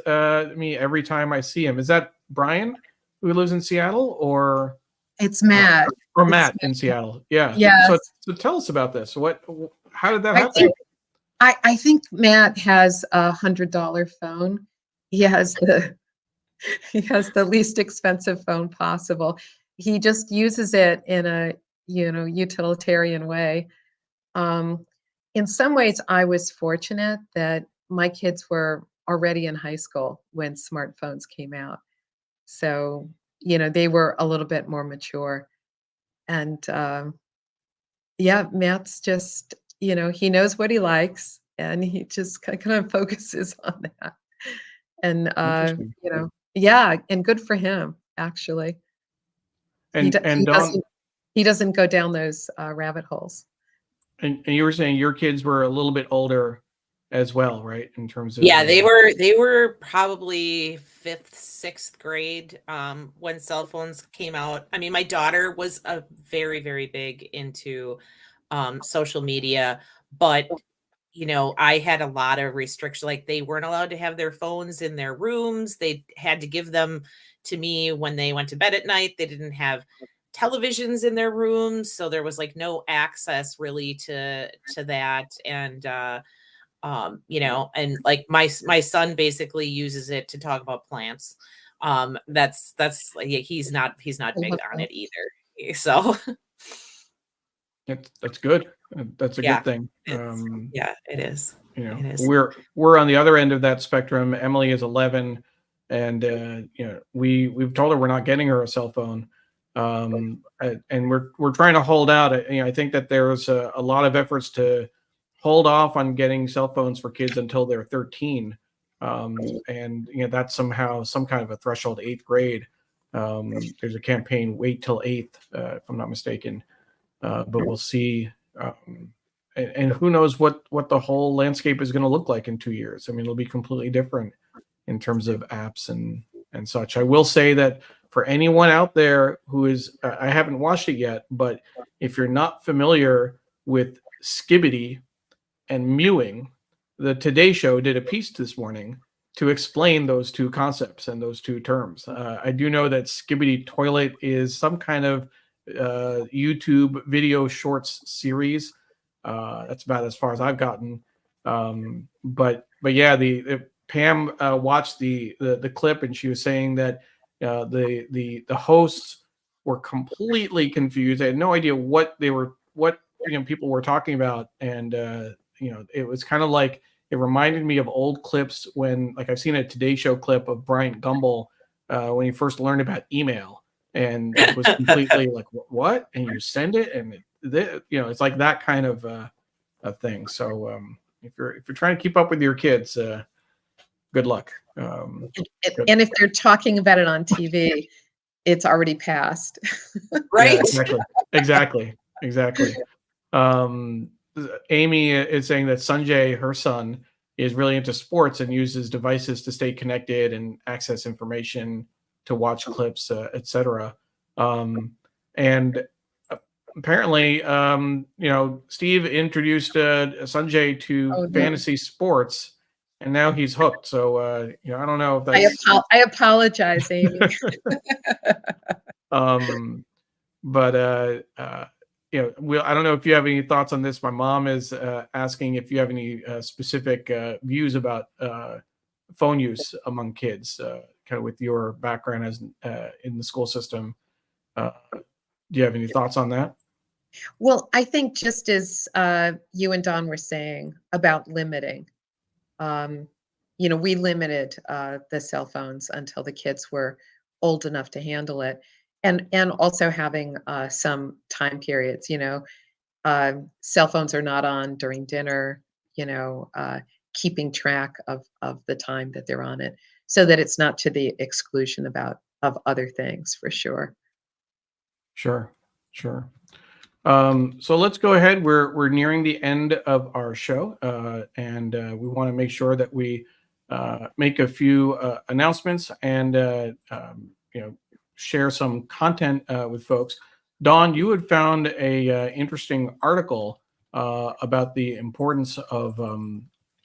me every time I see him. Is that Brian, who lives in Seattle, or It's Matt. Matt in Seattle? Yeah. Yes. So tell us about this. How did that I happen? think I think Matt has a $100 phone. He has the least expensive phone possible. He just uses it in a utilitarian way. In some ways, I was fortunate that my kids were already in high school when smartphones came out. So, they were a little bit more mature. And yeah, Matt's just, he knows what he likes and he just kind of focuses on that. And, Interesting. yeah, and good for him, actually. He, And do- and he Don, doesn't he doesn't go down those rabbit holes. and you were saying your kids were a little bit older as well, right? In terms of Yeah, they were probably 5th, 6th grade when cell phones came out. I mean, my daughter was a very, very big into social media, but I had a lot of restrictions. Like they weren't allowed to have their phones in their rooms. They had to give them to me when they went to bed at night. They didn't have televisions in their rooms, so there was like no access really to that. And and like my son basically uses it to talk about plants. That's yeah, he's not I big love on that. it either. So that's good. That's a yeah, good thing. yeah, it is. It is. We're on the other end of that spectrum. Emily is 11, and we've told her we're not getting her a cell phone, and we're trying to hold out. I think that there's a lot of efforts to hold off on getting cell phones for kids until they're 13, and that's somehow some kind of a threshold, 8th grade. There's a campaign, wait till 8th, if I'm not mistaken, but we'll see. And who knows what the whole landscape is going to look like in 2 years. I mean, it'll be completely different in terms of apps and such. I will say that for anyone out there who is, I haven't watched it yet, but if you're not familiar with Skibbity and mewing, the Today Show did a piece this morning to explain those two concepts and those two terms. I do know that Skibbity Toilet is some kind of YouTube video shorts series. That's about as far as I've gotten. But yeah, the Pam watched the clip, and she was saying that the hosts were completely confused. They had no idea what people were talking about, and it was kind of like, it reminded me of old clips when, like, I've seen a Today Show clip of Bryant Gumbel when he first learned about email, and like was completely like, what? And you send it, and it's like that kind of a thing. So if you're trying to keep up with your kids, good luck. And if they're talking about it on TV, it's already passed. Right. Yeah, exactly. Amy is saying that Sanjay, her son, is really into sports and uses devices to stay connected and access information, to watch clips, etc. And apparently, Steve introduced Sanjay to fantasy sports, and now he's hooked. So, I don't know if that's. I apologize, Amy. But I don't know if you have any thoughts on this. My mom is asking if you have any specific views about phone use among kids, kind of with your background as in the school system. Do you have any thoughts on that? Well, I think just as you and Don were saying about limiting, we limited the cell phones until the kids were old enough to handle it, and also having some time periods. Cell phones are not on during dinner. Keeping track of the time that they're on it, so that it's not to the exclusion of other things, for sure. Sure. So let's go ahead. We're nearing the end of our show, and we want to make sure that we make a few announcements and share some content with folks. Dawn, you had found a interesting article about the importance of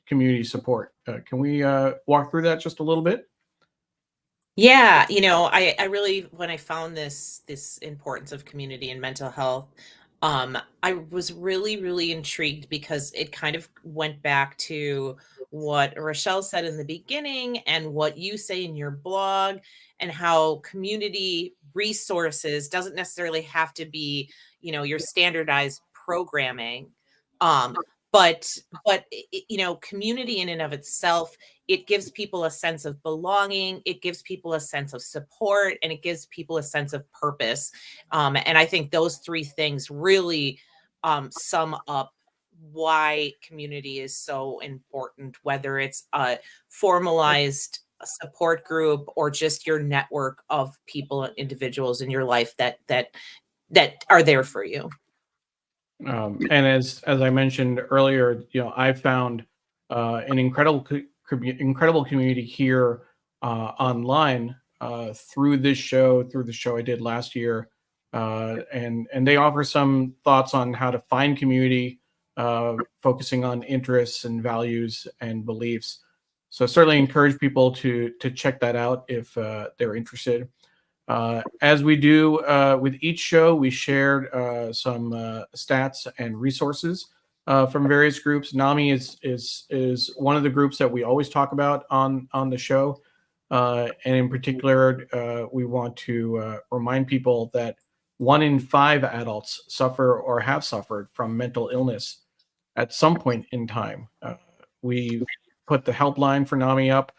community support. Can we walk through that just a little bit? Yeah, I really, when I found this importance of community and mental health, I was really, really intrigued because it kind of went back to what Rochelle said in the beginning and what you say in your blog, and how community resources doesn't necessarily have to be, your standardized programming. Um, but community in and of itself, it gives people a sense of belonging, it gives people a sense of support, and it gives people a sense of purpose. And I think those three things really sum up why community is so important, whether it's a formalized support group or just your network of people and individuals in your life that are there for you. And as I mentioned earlier, I found an incredible community here online through this show, through the show I did last year, and they offer some thoughts on how to find community, focusing on interests and values and beliefs. So certainly encourage people to check that out if they're interested. As we do with each show, we shared some stats and resources from various groups. NAMI is one of the groups that we always talk about on the show, and in particular, we want to remind people that 1 in 5 adults suffer or have suffered from mental illness at some point in time. We put the helpline for NAMI up,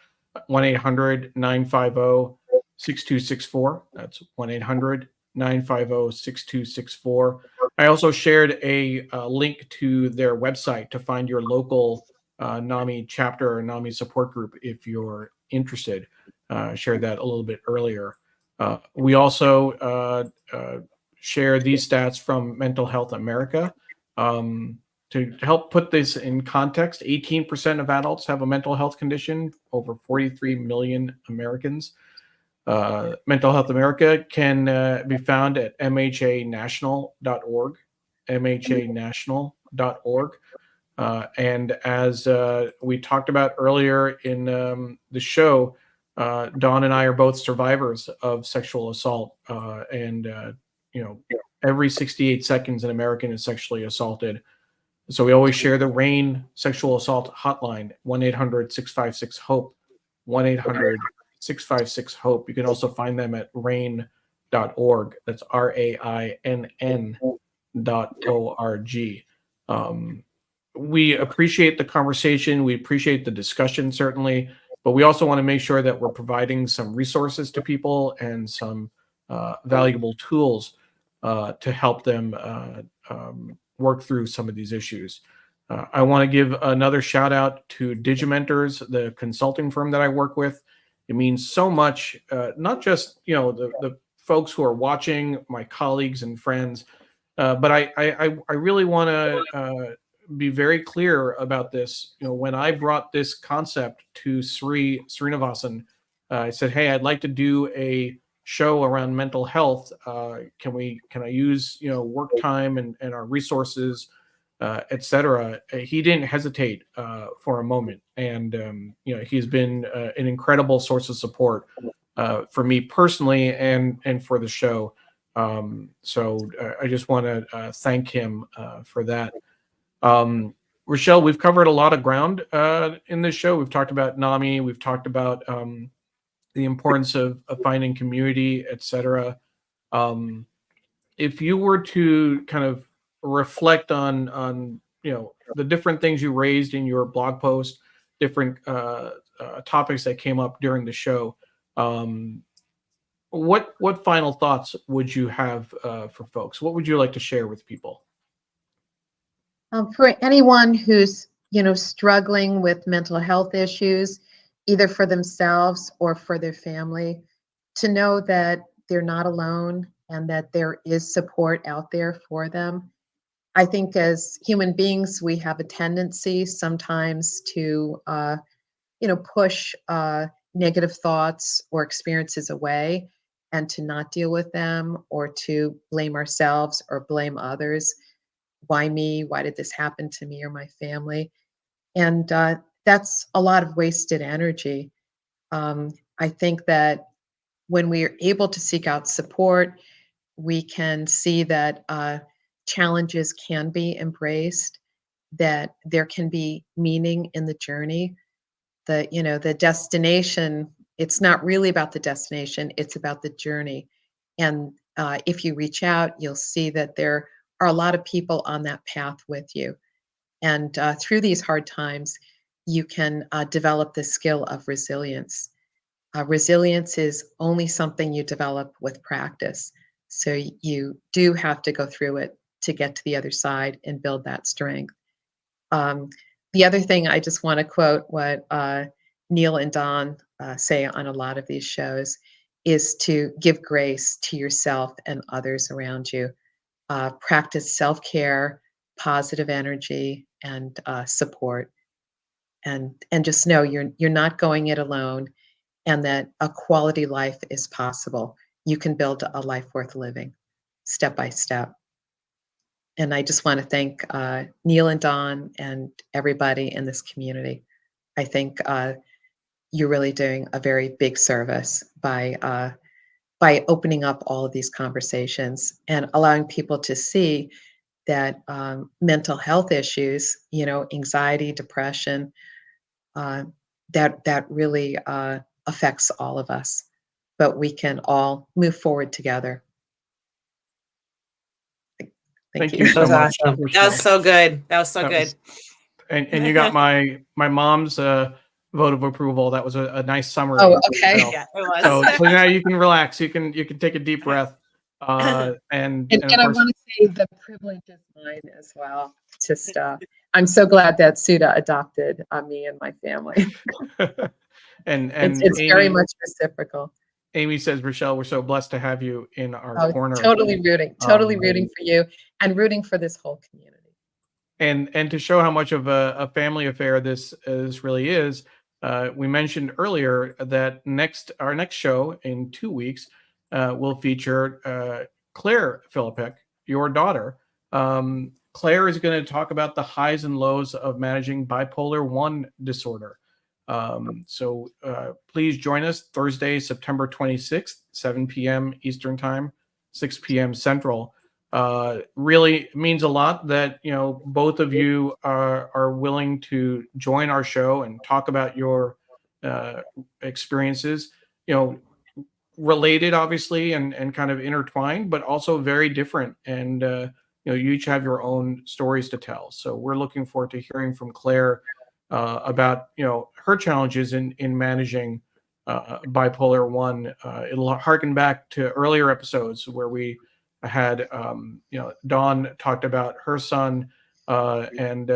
1-800-950-6264. That's 1-800-950-6264. I also shared a link to their website to find your local NAMI chapter or NAMI support group if you're interested. Shared that a little bit earlier. We also share these stats from Mental Health America. To help put this in context, 18% of adults have a mental health condition, over 43 million Americans. Mental Health America can be found at mhanational.org, mhanational.org. And as we talked about earlier in the show, Dawn and I are both survivors of sexual assault. Every 68 seconds, an American is sexually assaulted. So we always share the RAIN sexual assault hotline, 1-800-656-HOPE, 1-800-656-HOPE. You can also find them at rain.org. That's RAINN.org. We appreciate the conversation. We appreciate the discussion, certainly, but we also want to make sure that we're providing some resources to people and some valuable tools to help them work through some of these issues. I want to give another shout out to Digimentors, the consulting firm that I work with. It means so much, not just the folks who are watching, my colleagues and friends, but I really want to be very clear about this. When I brought this concept to Srinivasan, I said, "Hey, I'd like to do a show around mental health. Can I use work time and our resources, etc." He didn't hesitate for a moment, and he's been an incredible source of support for me personally and for the show. So I just want to thank him for that. Rochelle, we've covered a lot of ground in this show. We've talked about NAMI. We've talked about the importance of finding community, etc. If you were to kind of reflect on the different things you raised in your blog post, different topics that came up during the show, what final thoughts would you have for folks? What would you like to share with people? For anyone who's struggling with mental health issues, either for themselves or for their family, to know that they're not alone and that there is support out there for them. I think as human beings, we have a tendency sometimes to, push negative thoughts or experiences away and to not deal with them or to blame ourselves or blame others. Why me? Why did this happen to me or my family? And that's a lot of wasted energy. I think that when we're able to seek out support, we can see that challenges can be embraced, that there can be meaning in the journey. The destination, it's not really about the destination, it's about the journey. And if you reach out, you'll see that there are a lot of people on that path with you. And through these hard times, you can develop the skill of resilience. Resilience is only something you develop with practice. So you do have to go through it to get to the other side and build that strength. The other thing, I just want to quote what Neil and Don say on a lot of these shows, is to give grace to yourself and others around you. Practice self-care, positive energy, and support. And just know you're not going it alone, and that a quality life is possible. You can build a life worth living, step by step. And I just want to thank Neil and Don and everybody in this community. I think you're really doing a very big service by opening up all of these conversations and allowing people to see that mental health issues, anxiety, depression, that really affects all of us, but we can all move forward together. Thank you. so That was much. awesome. That Rochelle. was so good. That was so That good. was- and you got my mom's vote of approval. That was a nice summary. Oh, okay. Yeah, it was. So now you can relax. You can take a deep breath. And And of I course, want to say the privilege is mine as well. Just I'm so glad that Suda adopted me and my family. and It's Amy, very much reciprocal. Amy says, Rochelle, we're so blessed to have you in our corner. Totally rooting for you and rooting for this whole community. And to show how much of a family affair this really is, we mentioned earlier that our next show in 2 weeks will feature Claire Philippek, your daughter. Claire is going to talk about the highs and lows of managing bipolar 1 disorder. So please join us Thursday, September 26th, 7 p.m. Eastern Time, 6 p.m. Central. Really means a lot that both of you are willing to join our show and talk about your experiences. Related, obviously, and kind of intertwined, but also very different. And you each have your own stories to tell. So we're looking forward to hearing from Claire about her challenges in managing bipolar 1. It'll harken back to earlier episodes where we had Dawn talked about her son, and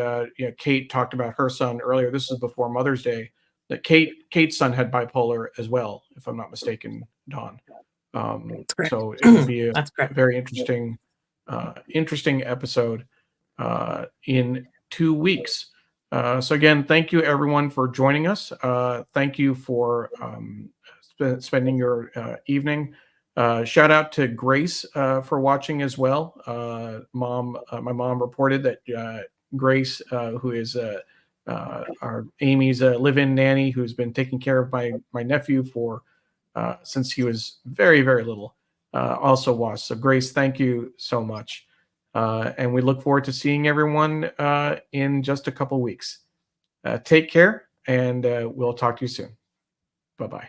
Kate talked about her son earlier. This is before Mother's Day. That Kate's son had bipolar as well, if I'm not mistaken, Dawn. So it will be a very interesting episode in 2 weeks. So again, thank you everyone for joining us. Thank you for spending your evening. Shout out to Grace for watching as well. My mom reported that Grace, who is our Amy's live-in nanny, who's been taking care of my nephew for since he was very, very little, also watched. So Grace, thank you so much. And we look forward to seeing everyone in just a couple weeks. Take care, and we'll talk to you soon. Bye-bye.